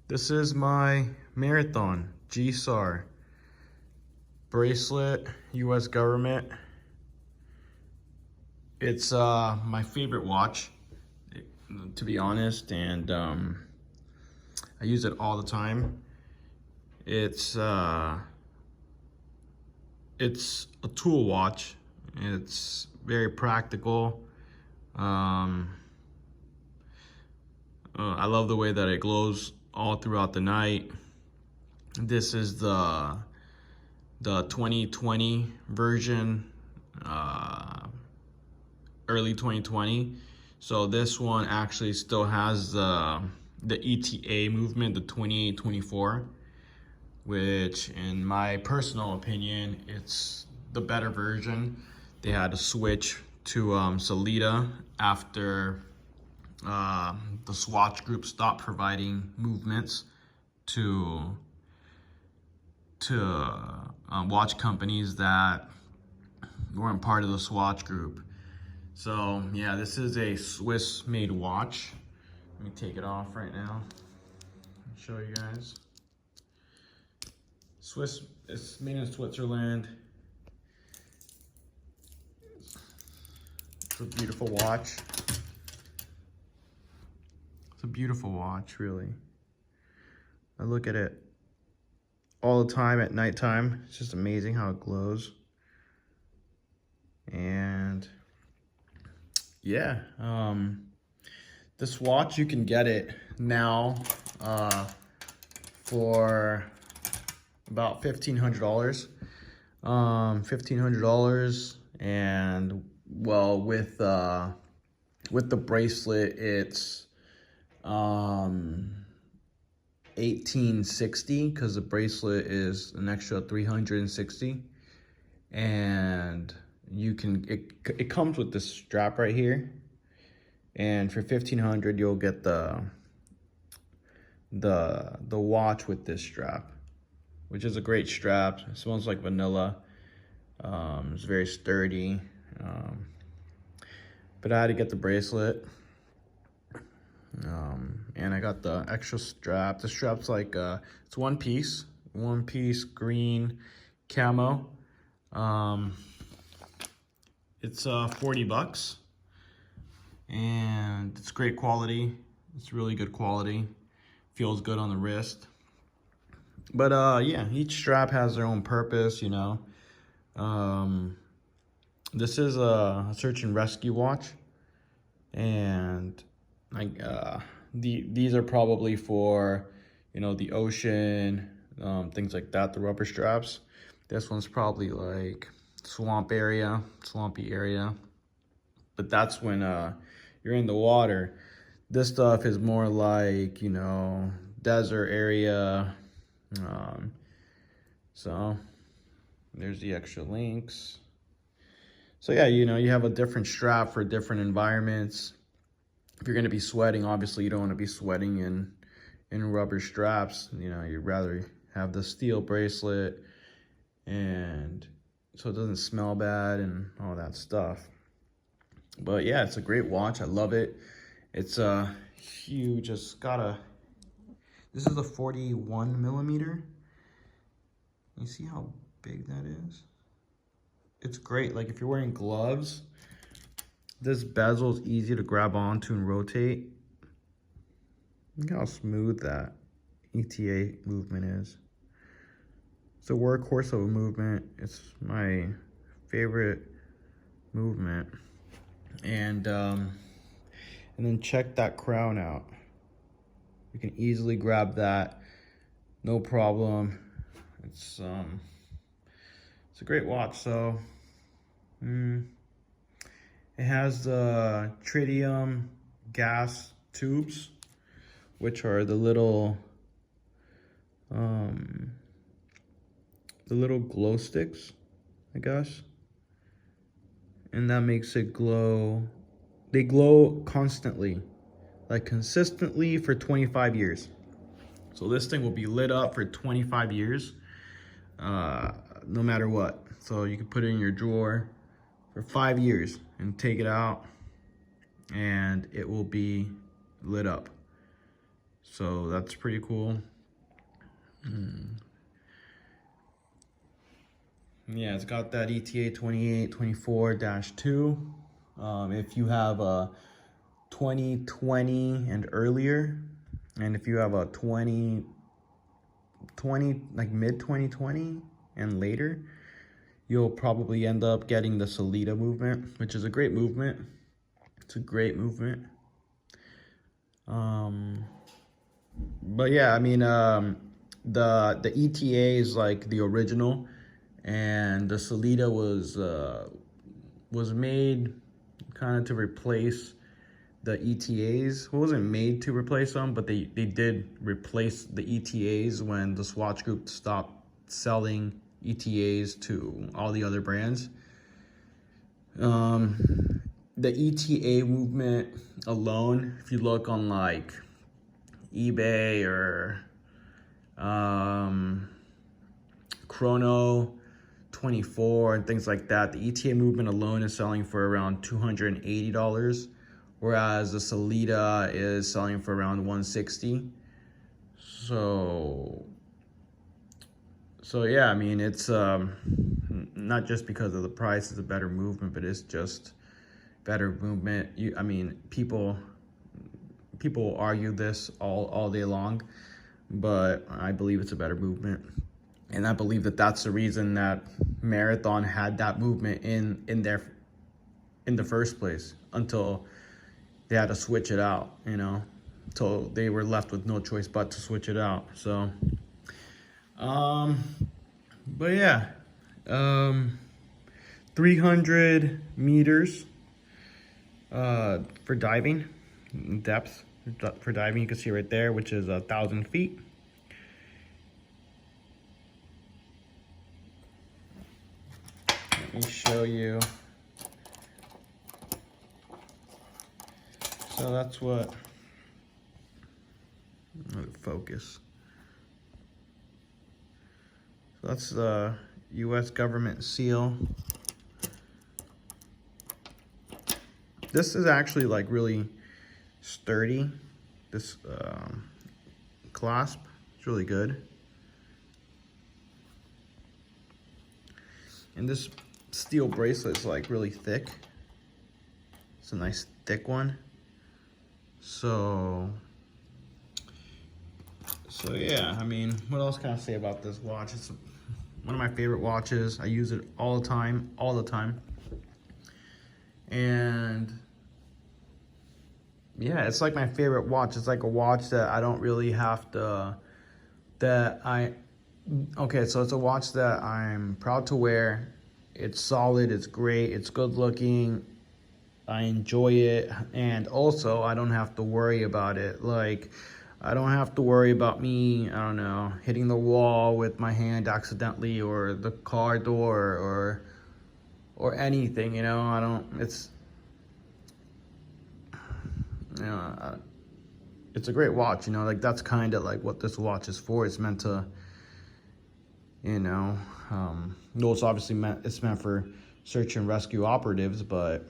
This is my Marathon GSAR Bracelet, US government. It's my favorite watch, to be honest, and I use it all the time. It's a tool watch. It's very practical. I love the way that it glows all throughout the night. This is the 2020 version, early 2020. So this one actually still has the ETA movement, the 2824, which in my personal opinion, it's the better version. They had to switch to Salida after the Swatch group stopped providing movements to watch companies that weren't part of the Swatch group. So yeah, this is a Swiss-made watch. Let me take it off right now and show you guys. It's made in Switzerland. It's a beautiful watch. It's a beautiful watch, really. I look at it all the time at nighttime. It's just amazing how it glows. And yeah, this watch, you can get it now for about $1,500. $1,500, and well, with the bracelet, it's $1,860, because the bracelet is an extra $360, and you can it comes with this strap right here, and for $1,500 you'll get the watch with this strap, which is a great strap. It smells like vanilla. It's very sturdy, but I had to get the bracelet. And I got the extra strap. The strap's like it's one piece green camo. It's $40, and it's great quality. It's really good quality. Feels good on the wrist. But yeah, each strap has their own purpose, you know. This is a search and rescue watch, and these are probably for, you know, the ocean, things like that, the rubber straps. This one's probably like swampy area, but that's when you're in the water. This stuff is more like, you know, desert area. So there's the extra links. So yeah, you know, you have a different strap for different environments. If you're going to be sweating, obviously you don't want to be sweating in rubber straps. You know, you'd rather have the steel bracelet, and so it doesn't smell bad and all that stuff. But yeah, it's a great watch. I love it. It's huge. It's got this is a 41 millimeter. You see how big that is? It's great. Like if you're wearing gloves, this bezel is easy to grab onto and rotate. Look how smooth that ETA movement is. It's a workhorse of a movement. It's my favorite movement. And then check that crown out. You can easily grab that, no problem. It's a great watch. So it has the tritium gas tubes, which are the little glow sticks, I guess. And that makes it glow. They glow constantly, like consistently, for 25 years. So this thing will be lit up for 25 years, no matter what. So you can put it in your drawer for 5 years and take it out, and it will be lit up. So that's pretty cool. Yeah, it's got that ETA 2824-2. If you have a 2020 and earlier, and if you have a 2020, like mid 2020 and later, you'll probably end up getting the Salida movement, which is a great movement. It's a great movement. But yeah, I mean, the ETA is like the original, and the Salida was made kind of to replace the ETAs. It wasn't made to replace them, but they did replace the ETAs when the Swatch Group stopped selling ETAs to all the other brands. The ETA movement alone, if you look on like eBay or Chrono 24 and things like that, the ETA movement alone is selling for around $280, whereas the Salida is selling for around $160. So yeah, I mean, it's not just because of the price is a better movement, but it's just better movement. I mean, people argue this all day long, but I believe it's a better movement. And I believe that that's the reason that Marathon had that movement in the first place, until they had to switch it out, you know, until they were left with no choice but to switch it out. So, but yeah, 300 meters for diving, depth for diving, you can see right there, which is 1,000 feet. Let me show you. So that's what, focus. So that's the US government seal. This is actually like really sturdy. This clasp, it's really good. And this steel bracelet is like really thick. It's a nice thick one. So yeah, I mean, what else can I say about this watch? It's one of my favorite watches. I use it all the time. And yeah, it's like my favorite watch. It's like a watch that I don't really have to, okay, so it's a watch that I'm proud to wear. It's solid, it's great, it's good looking. I enjoy it, and also I don't have to worry about it. Like, I don't have to worry about me, I don't know, hitting the wall with my hand accidentally, or the car door, or anything, you know. It's, you know, it's a great watch, you know. Like, that's kind of like what this watch is for. It's meant to, you know, no, it's obviously meant for search and rescue operatives, but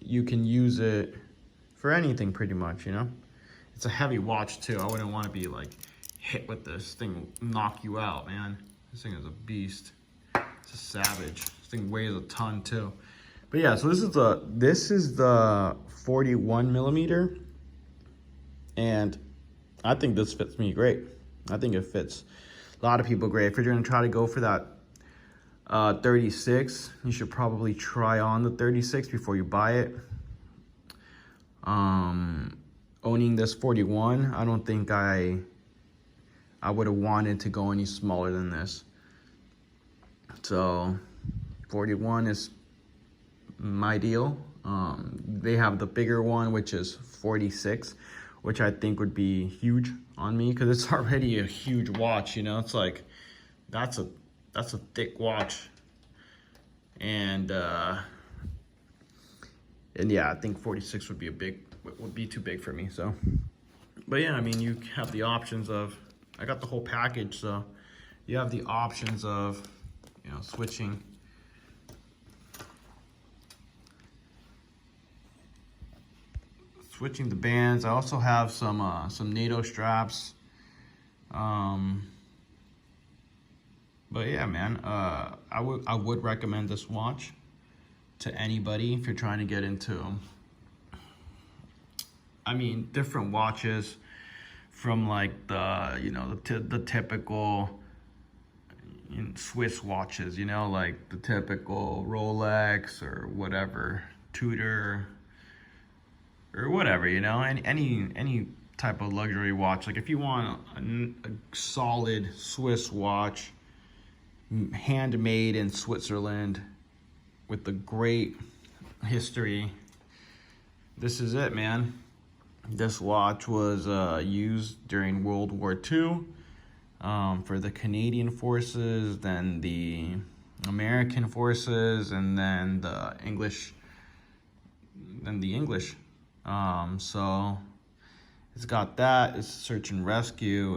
you can use it for anything pretty much, you know. It's a heavy watch too. I wouldn't want to be like hit with this thing, will knock you out, man. This thing is a beast. It's a savage. This thing weighs a ton too. But yeah, so this is the 41 millimeter, and I think this fits me great. I think it fits a lot of people great. If you're gonna try to go for that 36, you should probably try on the 36 before you buy it. Owning this 41, I don't think I would have wanted to go any smaller than this. So 41 is my deal. They have the bigger one, which is 46, which I think would be huge on me, because it's already a huge watch, you know. It's like, that's a thick watch, and yeah, I think 46 would be too big for me. So, but yeah, I mean, you have the options of, I got the whole package, so you have the options of, you know, switching switching the bands. I also have some NATO straps. But yeah, man, I would recommend this watch to anybody if you're trying to get into, I mean, different watches from like the, you know, the typical Swiss watches, you know, like the typical Rolex or whatever, Tudor or whatever, you know, any type of luxury watch. Like if you want a solid Swiss watch, handmade in Switzerland with a great history, this is it, man. This watch was used during World War II for the Canadian forces, then the American forces, and then the English. So it's got that. It's search and rescue.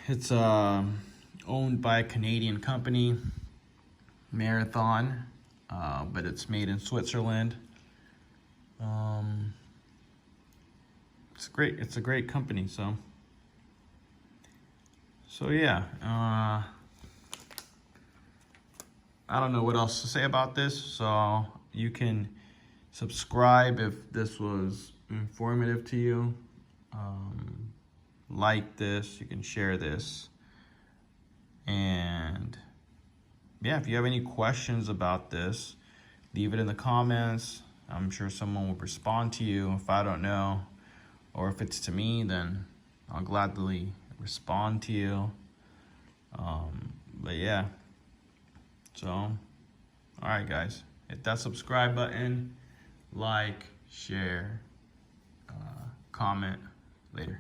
It's owned by a Canadian company, Marathon, but it's made in Switzerland. It's great. It's a great company. So yeah. I don't know what else to say about this. So you can subscribe if this was informative to you. Like this. You can share this. And yeah, if you have any questions about this, leave it in the comments. I'm sure someone will respond to you. If I don't know, or if it's to me, then I'll gladly respond to you. But yeah, so all right, guys, hit that subscribe button, like, share, comment. Later.